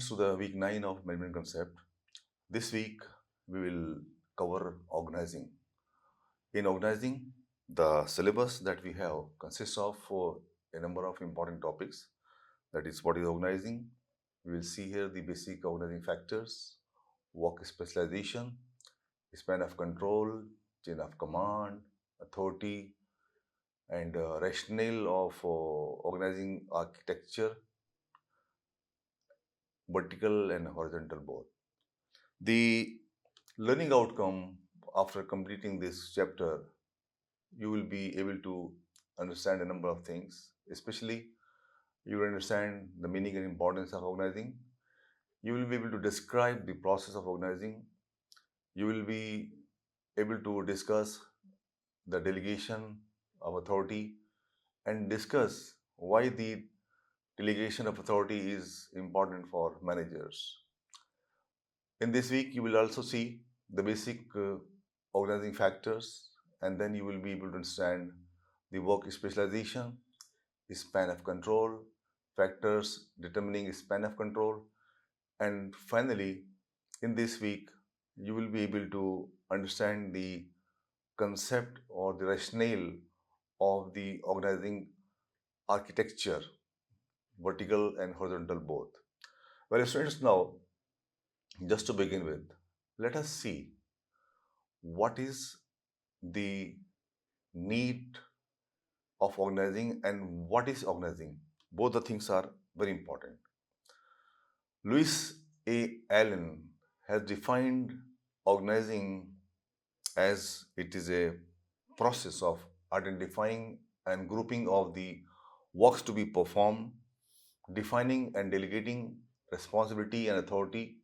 students, to the week 9 of management concept. This week we will cover organizing. In organizing, the syllabus that we have consists of a number of important topics. That is, what is organizing? We will see here the basic organizing factors, work specialization, span of control, chain of command, authority, and rationale of organizing architecture, vertical and horizontal both. The learning outcome after completing this chapter, you will be able to understand a number of things, especially you will understand the meaning and importance of organizing. You will be able to describe the process of organizing. You will be able to discuss the delegation of authority and discuss why the delegation of authority is important for managers. In this week, you will also see the basic organizing factors, and then you will be able to understand the work specialization, span of control, factors determining span of control, and finally, in this week, you will be able to understand the concept or the rationale of the organizing architecture, vertical and horizontal both. Well, students, now just to begin with, let us see what is the need of organizing and what is organizing. Both the things are very important. Louis A. Allen has defined organizing as it is a process of identifying and grouping of the works to be performed, defining and delegating responsibility and authority,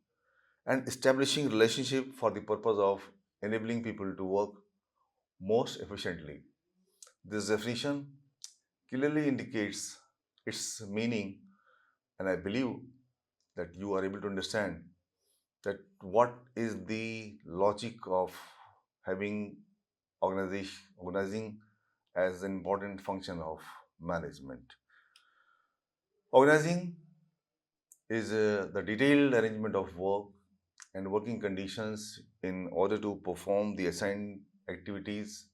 and establishing relationship for the purpose of enabling people to work most efficiently. This definition clearly indicates its meaning, and I believe that you are able to understand that what is the logic of having organizing as an important function of management. Organizing is the detailed arrangement of work and working conditions in order to perform the assigned activities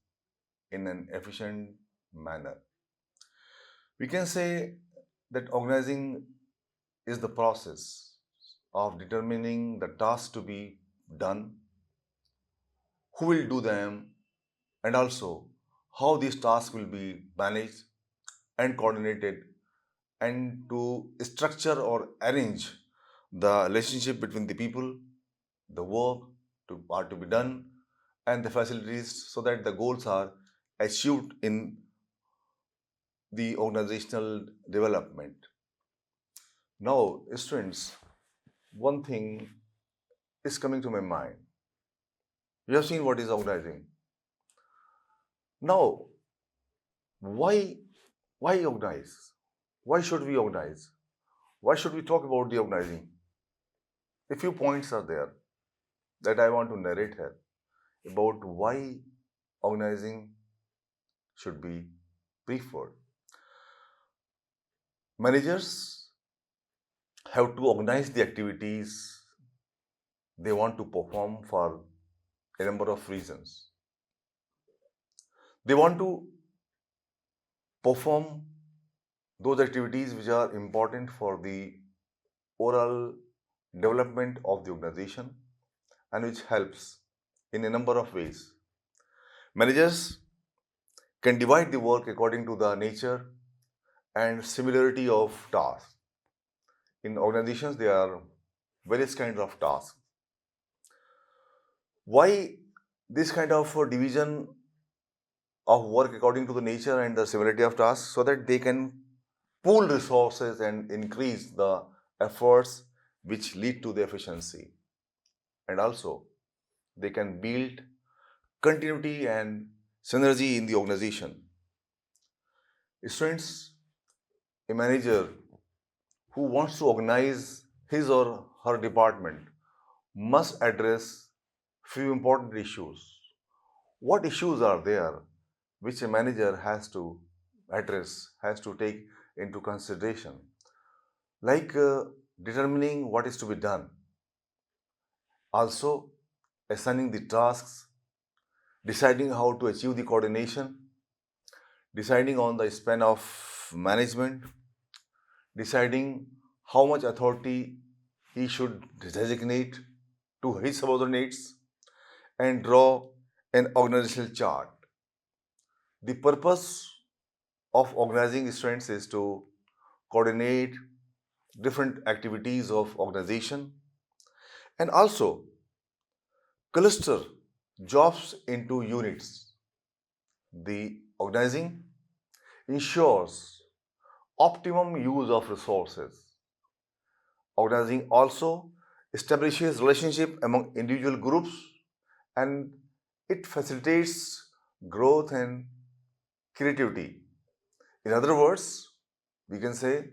in an efficient manner. We can say that organizing is the process of determining the tasks to be done, who will do them, and also how these tasks will be managed and coordinated, and to structure or arrange the relationship between the people, the work are to be done, and the facilities so that the goals are achieved in the organizational development. Now, students, one thing is coming to my mind. You have seen what is organizing. Now, why organize? Why should we organize? Why should we talk about the organizing? A few points are there that I want to narrate here about why organizing should be preferred. Managers have to organize the activities they want to perform for a number of reasons. They want to perform those activities which are important for the overall development of the organization and which helps in a number of ways. Managers can divide the work according to the nature and similarity of tasks. In organizations, there are various kinds of tasks. Why this kind of division of work according to the nature and the similarity of tasks? So that they can pool resources and increase the efforts which lead to the efficiency. And also, they can build continuity and synergy in the organization. Students, a manager who wants to organize his or her department must address few important issues. What issues are there which a manager has to address, has to take into consideration? Like determining what is to be done, also assigning the tasks, deciding how to achieve the coordination, deciding on the span of management, deciding how much authority he should designate to his subordinates, and draw an organizational chart. The purpose of organizing strengths is to coordinate different activities of organization and also cluster jobs into units. The organizing ensures optimum use of resources. Organizing also establishes relationship among individual groups and it facilitates growth and creativity. In other words, we can say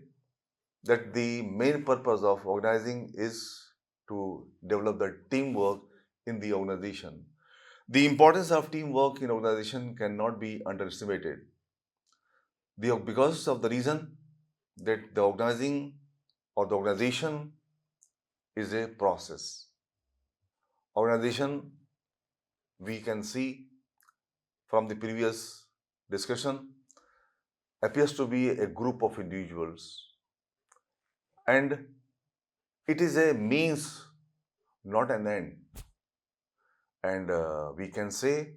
that the main purpose of organizing is to develop the teamwork in the organization. The importance of teamwork in organization cannot be underestimated. Because of the reason that the organizing or the organization is a process. Organization, we can see from the previous discussion, appears to be a group of individuals and it is a means, not an end. And we can say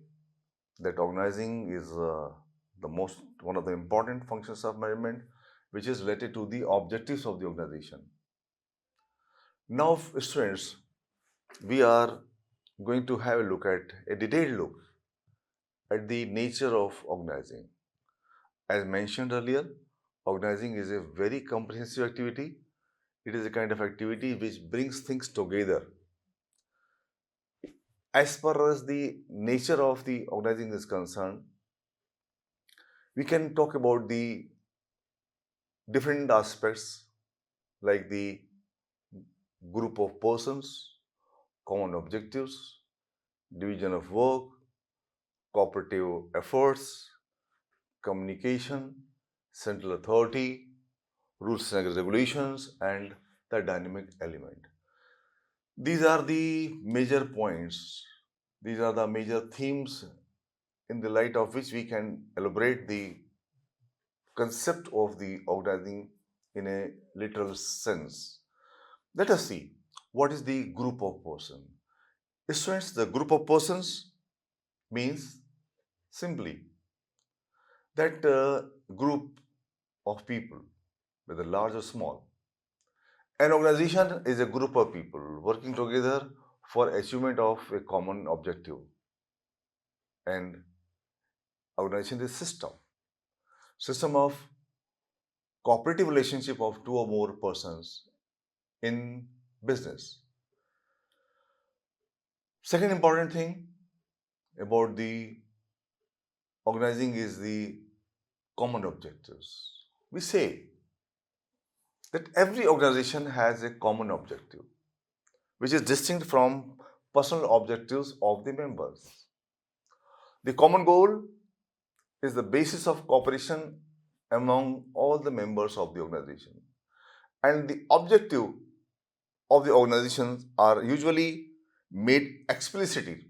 that organizing is one of the important functions of management, which is related to the objectives of the organization. Now, students, we are going to have a look at a detailed look at the nature of organizing. As mentioned earlier, organizing is a very comprehensive activity. It is a kind of activity which brings things together. As far as the nature of the organizing is concerned, we can talk about the different aspects like the group of persons, common objectives, division of work, cooperative efforts, communication, central authority, rules and regulations, and the dynamic element. These are the major points. These are the major themes in the light of which we can elaborate the concept of the organizing in a literal sense. Let us see what is the group of persons. Students, the group of persons means simply that group of people, whether large or small. An organization is a group of people working together for achievement of a common objective. And organization is system of cooperative relationship of two or more persons in business. Second important thing about the organizing is the common objectives. We say that every organization has a common objective, which is distinct from personal objectives of the members. The common goal is the basis of cooperation among all the members of the organization. And the objective of the organizations are usually made explicitly.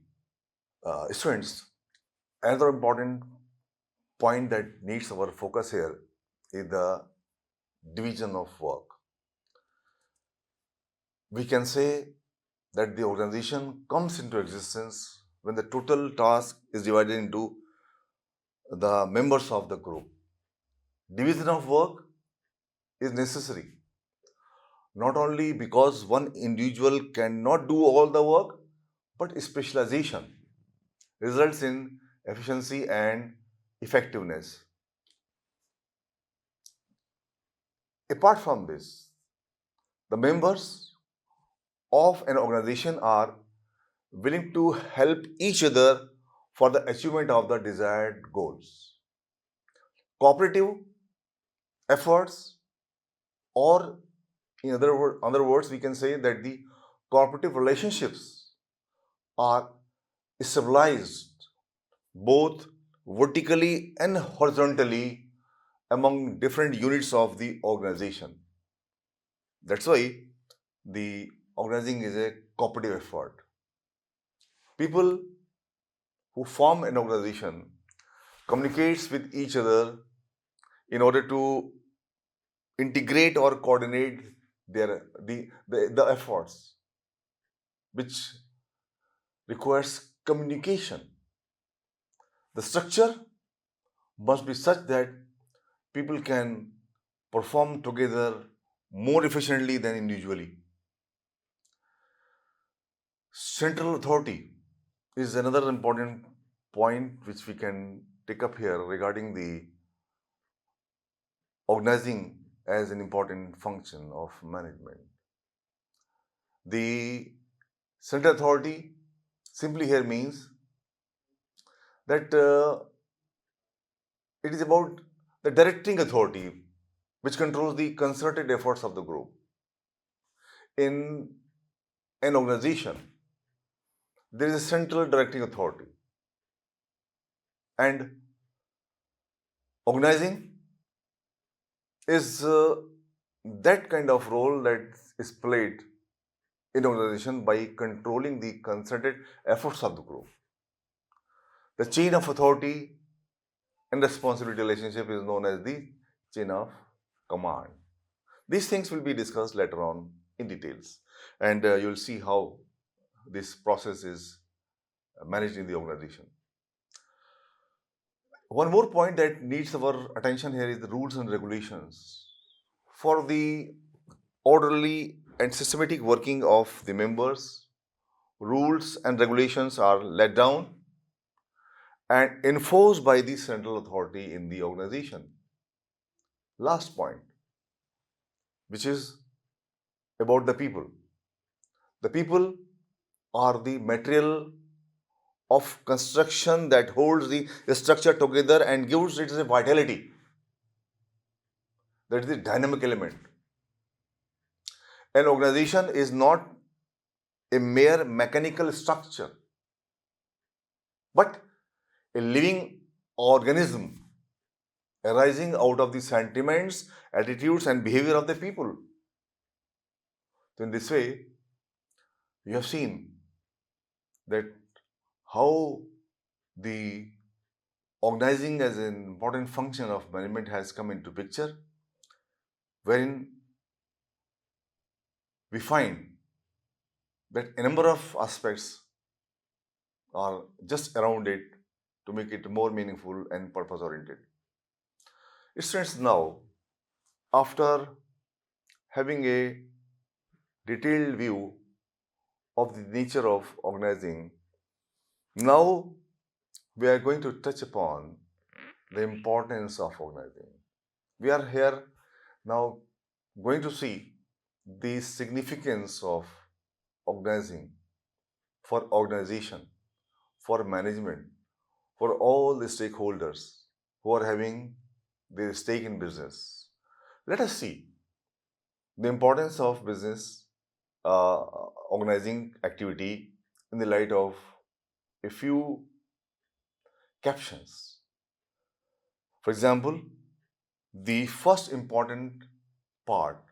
Students, another important point that needs our focus here is the division of work. We can say that the organization comes into existence when the total task is divided into the members of the group. Division of work is necessary not only because one individual cannot do all the work, but specialization results in efficiency and effectiveness. Apart from this, the members of an organization are willing to help each other for the achievement of the desired goals. Cooperative efforts, or in other words, we can say that the cooperative relationships are stabilized both vertically and horizontally among different units of the organization. That's why the organizing is a cooperative effort. People who form an organization communicates with each other in order to integrate or coordinate the efforts, which requires communication. The structure must be such that people can perform together more efficiently than individually. Central authority is another important point which we can take up here regarding the organizing as an important function of management. The central authority simply here means that it is about the directing authority which controls the concerted efforts of the group. In an organization, there is a central directing authority, and organizing is that kind of role that is played in organization by controlling the concerted efforts of the group. The chain of authority and responsibility relationship is known as the chain of command. These things will be discussed later on in details, and you'll see how this process is managed in the organization. One more point that needs our attention here is the rules and regulations. For the orderly and systematic working of the members, rules and regulations are laid down and enforced by the central authority in the organization. Last point, which is about the people. The people are the material of construction that holds the structure together and gives it a vitality. That is the dynamic element. An organization is not a mere mechanical structure, but a living organism arising out of the sentiments, attitudes, and behavior of the people. So, in this way, you have seen that how the organizing as an important function of management has come into picture, wherein we find that a number of aspects are just around it to make it more meaningful and purpose oriented. It stands now, after having a detailed view of the nature of organizing, now we are going to touch upon the importance of organizing. We are here now going to see the significance of organizing for organization, for management, for all the stakeholders who are having their stake in business. Let us see the importance of business organizing activity in the light of a few captions. For example, the first important part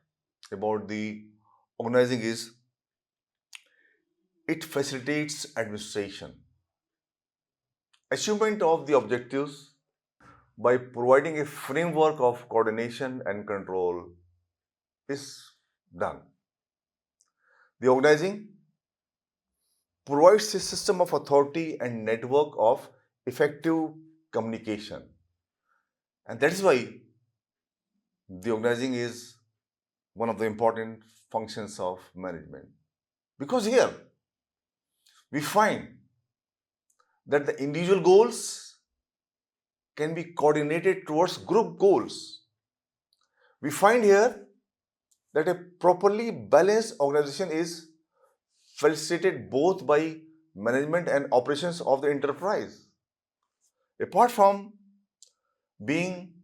about the organizing is it facilitates administration. Achievement of the objectives by providing a framework of coordination and control is done. The organizing provides a system of authority and network of effective communication. And that is why the organizing is one of the important functions of management. Because here we find that the individual goals can be coordinated towards group goals. We find here that a properly balanced organization is facilitated both by management and operations of the enterprise. Apart from being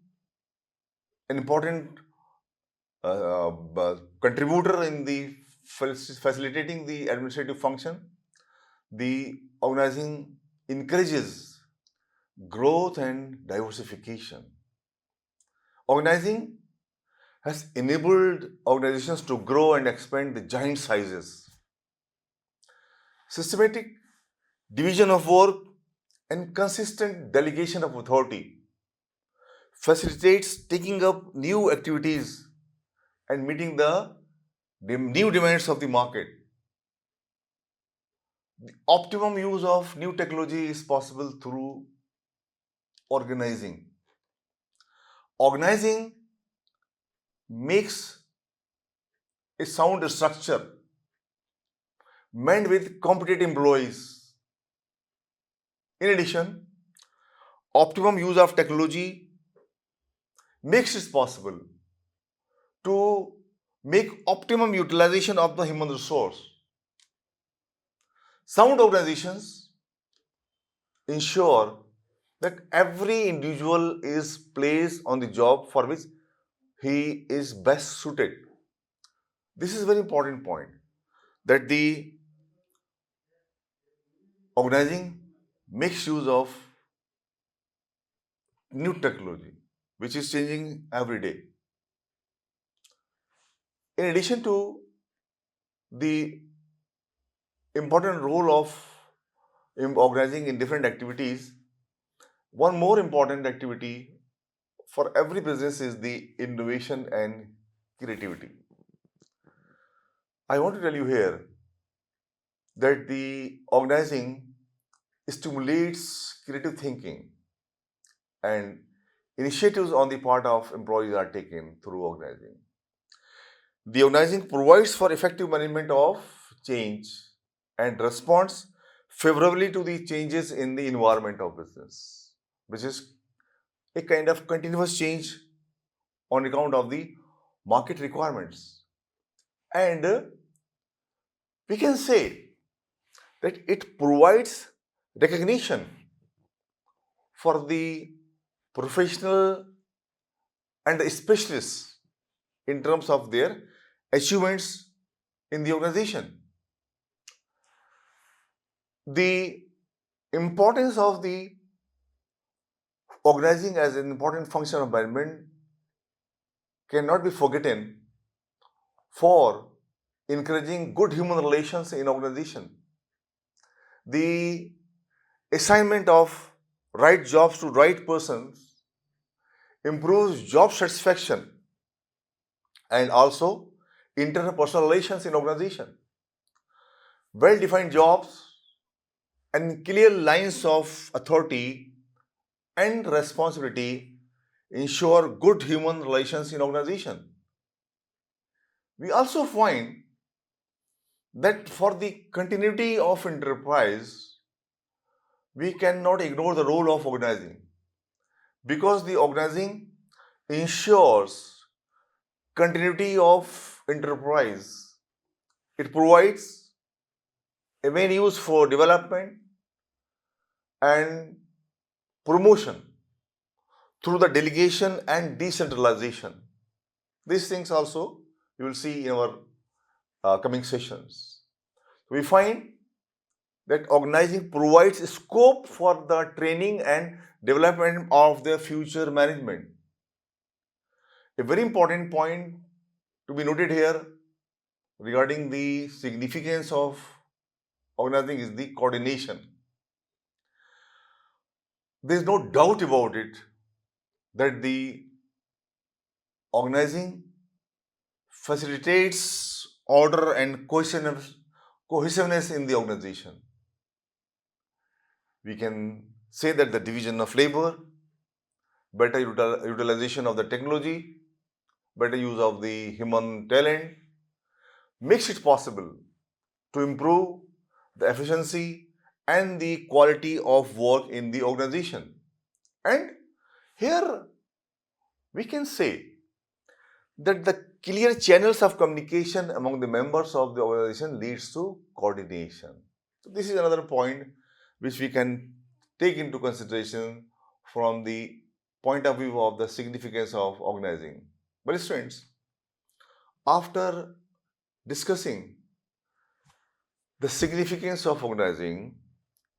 an important contributor in the facilitating the administrative function, the organizing encourages growth and diversification. Organizing has enabled organizations to grow and expand the giant sizes. Systematic division of work and consistent delegation of authority facilitates taking up new activities and meeting the new demands of the market. The optimum use of new technology is possible through organizing. Organizing makes a sound structure meant with competent employees. In addition, optimum use of technology makes it possible to make optimum utilization of the human resource. Sound organizations ensure that every individual is placed on the job for which he is best suited. This is a very important point, that the organizing makes use of new technology which is changing every day. In addition to the important role of organizing in different activities, one more important activity for every business is the innovation and creativity. I want to tell you here that the organizing stimulates creative thinking, and initiatives on the part of employees are taken through organizing. The organizing provides for effective management of change and responds favorably to the changes in the environment of business, which is a kind of continuous change on account of the market requirements. And we can say that it provides recognition for the professional and the specialists in terms of their achievements in the organization. The importance of the organizing as an important function of management cannot be forgotten for encouraging good human relations in organization. The assignment of right jobs to right persons improves job satisfaction and also interpersonal relations in organization. Well-defined jobs and clear lines of authority and responsibility ensure good human relations in organization. We also find that for the continuity of enterprise, we cannot ignore the role of organizing, because the organizing ensures continuity of enterprise. It provides a main use for development and promotion through the delegation and decentralization. These things also you will see in our coming sessions. We find that organizing provides scope for the training and development of the future management. A very important point to be noted here regarding the significance of organizing is the coordination. There is no doubt about it that the organizing facilitates order and cohesiveness in the organization. We can say that the division of labor, better utilization of the technology, better use of the human talent makes it possible to improve the efficiency and the quality of work in the organization. And here we can say that the clear channels of communication among the members of the organization leads to coordination. So this is another point which we can take into consideration from the point of view of the significance of organizing. But students, after discussing the significance of organizing,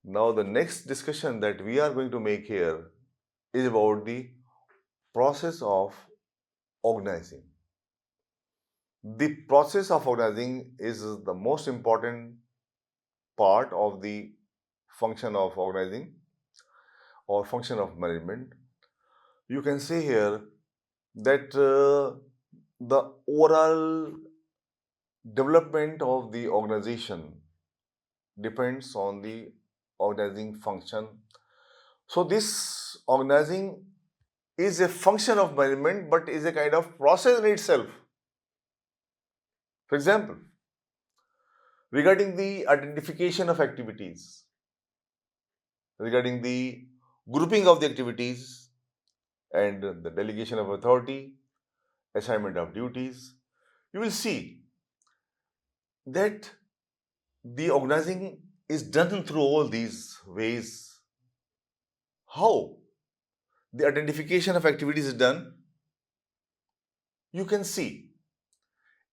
now the next discussion that we are going to make here is about the process of organizing. The process of organizing is the most important part of the function of organizing or function of management. You can say here that the overall development of the organization depends on the organizing function. So this organizing is a function of management but is a kind of process in itself. For example, regarding the identification of activities, regarding the grouping of the activities and the delegation of authority, assignment of duties, you will see that the organizing is done through all these ways. How the identification of activities is done, you can see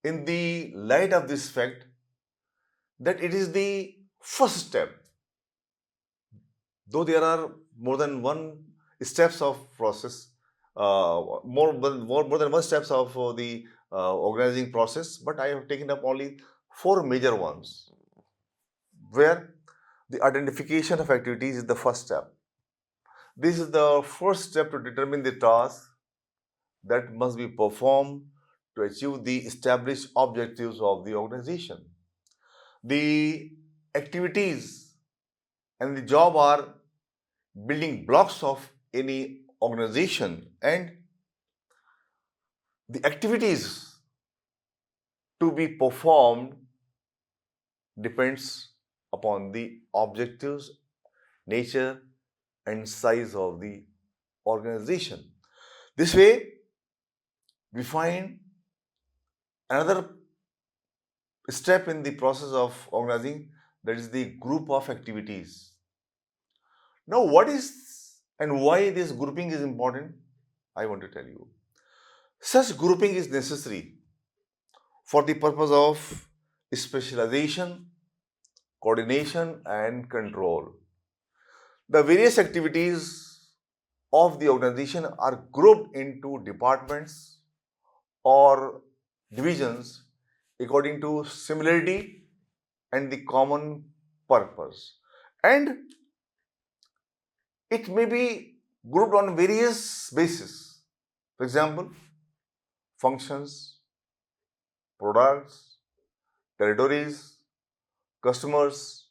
in the light of this fact that it is the first step. Though there are more than one steps of process, more than one steps of the organizing process, but I have taken up only four major ones, where the identification of activities is the first step. This is the first step to determine the task that must be performed to achieve the established objectives of the organization. The activities and the job are building blocks of any organization, and the activities to be performed depends upon the objectives, nature, and size of the organization. This way, we find another step in the process of organizing, that is the group of activities. Now, what is and why this grouping is important? I want to tell you. Such grouping is necessary for the purpose of specialization, coordination, and control. The various activities of the organization are grouped into departments or divisions according to similarity and the common purpose. And it may be grouped on various bases. For example, functions, products, territories, customers,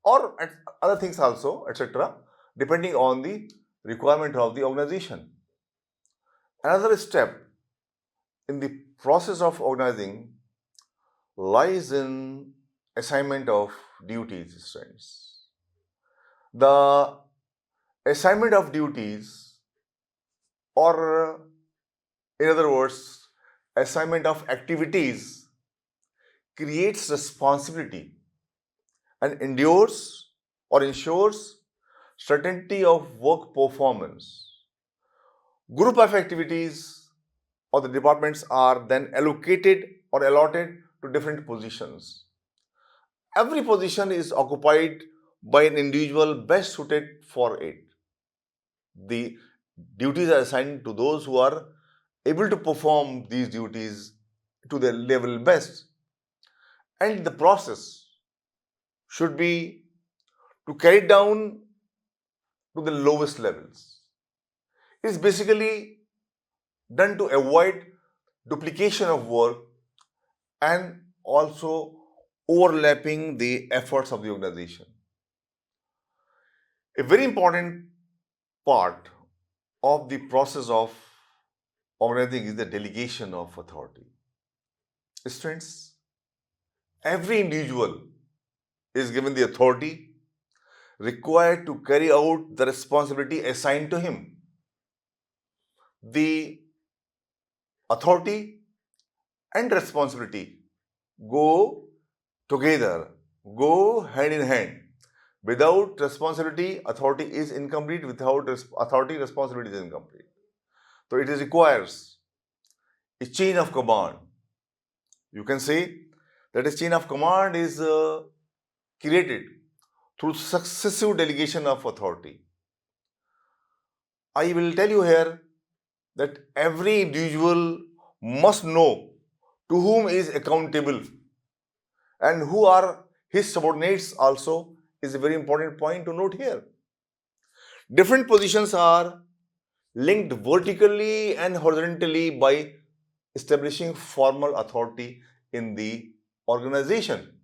or other things also, etc., depending on the requirement of the organization. Another step in the process of organizing lies in assignment of duties, students. The assignment of duties, or in other words, assignment of activities, creates responsibility and endures or ensures certainty of work performance. Group of activities or the departments are then allocated or allotted to different positions. Every position is occupied by an individual best suited for it. The duties are assigned to those who are able to perform these duties to their level best. And the process should be to carry it down to the lowest levels. It is basically done to avoid duplication of work and also overlapping the efforts of the organization. A very important part of the process of organizing is the delegation of authority. Students, every individual is given the authority required to carry out the responsibility assigned to him. The authority and responsibility go together, go hand in hand. Without responsibility, authority is incomplete. Without authority, responsibility is incomplete. So it requires a chain of command. You can say that a chain of command is created through successive delegation of authority. I will tell you here that every individual must know to whom is accountable, and who are his subordinates also is a very important point to note here. Different positions are linked vertically and horizontally by establishing formal authority in the organization.